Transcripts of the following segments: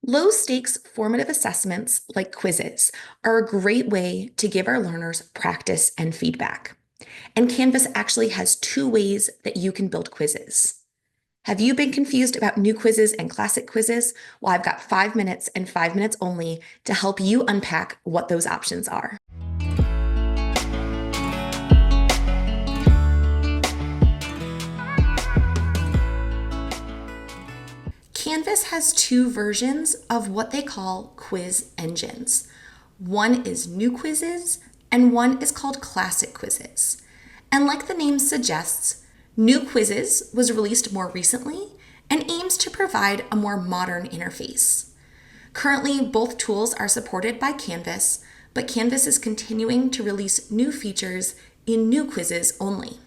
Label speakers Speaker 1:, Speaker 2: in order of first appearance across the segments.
Speaker 1: Low stakes formative assessments like quizzes are a great way to give our learners practice and feedback. And Canvas actually has two ways that you can build quizzes. Have you been confused about new quizzes and classic quizzes? Well, I've got 5 minutes and 5 minutes only to help you unpack what those options are. Canvas has two versions of what they call quiz engines. One is new quizzes and one is called classic quizzes. And like the name suggests, new quizzes was released more recently and aims to provide a more modern interface. Currently, both tools are supported by Canvas, but Canvas is continuing to release new features in new quizzes only.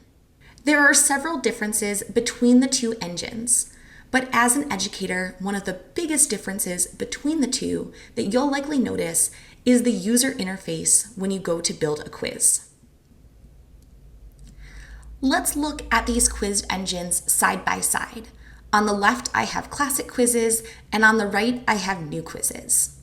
Speaker 1: There are several differences between the two engines. But as an educator, one of the biggest differences between the two that you'll likely notice is the user interface when you go to build a quiz. Let's look at these quiz engines side by side. On the left, I have classic quizzes, and on the right, I have new quizzes.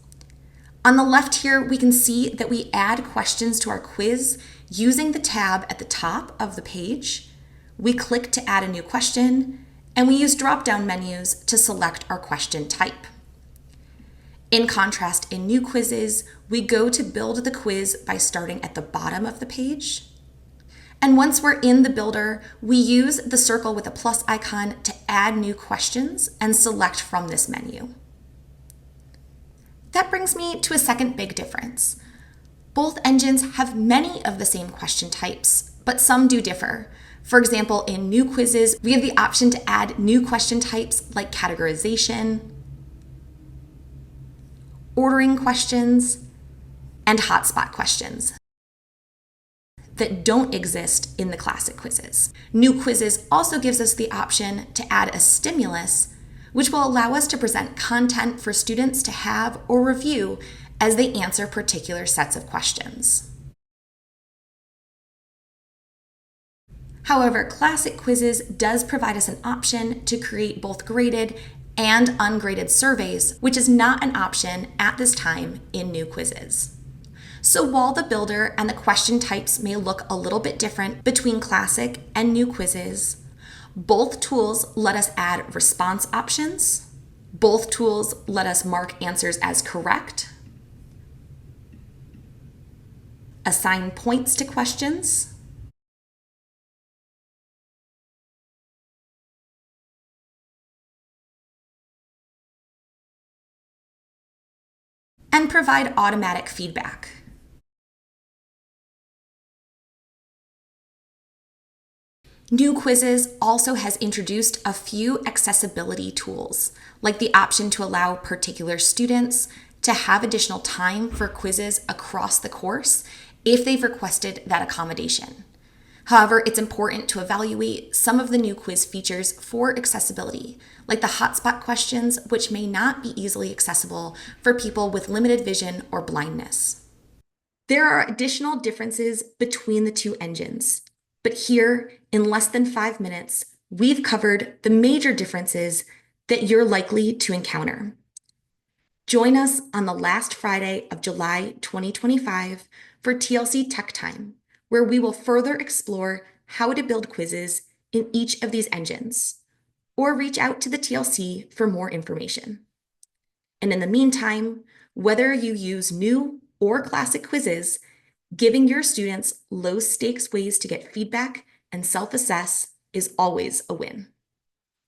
Speaker 1: On the left here, we can see that we add questions to our quiz using the tab at the top of the page. We click to add a new question, and we use drop-down menus to select our question type. In contrast, in new quizzes, we go to build the quiz by starting at the bottom of the page. And once we're in the builder, we use the circle with a plus icon to add new questions and select from this menu. That brings me to a second big difference. Both engines have many of the same question types, but some do differ. For example, in new quizzes, we have the option to add new question types like categorization, ordering questions, and hotspot questions that don't exist in the classic quizzes. New quizzes also gives us the option to add a stimulus, which will allow us to present content for students to have or review as they answer particular sets of questions. However, classic quizzes does provide us an option to create both graded and ungraded surveys, which is not an option at this time in new quizzes. So while the builder and the question types may look a little bit different between classic and new quizzes, both tools let us add response options. Both tools let us mark answers as correct, assign points to questions, and provide automatic feedback. New Quizzes also has introduced a few accessibility tools, like the option to allow particular students to have additional time for quizzes across the course if they've requested that accommodation. However, it's important to evaluate some of the new quiz features for accessibility, like the hotspot questions, which may not be easily accessible for people with limited vision or blindness. There are additional differences between the two engines, but here, in less than 5 minutes, we've covered the major differences that you're likely to encounter. Join us on the last Friday of July 2025 for TLC Tech Time, where we will further explore how to build quizzes in each of these engines, or reach out to the TLC for more information. And in the meantime, whether you use new or classic quizzes, giving your students low-stakes ways to get feedback and self-assess is always a win.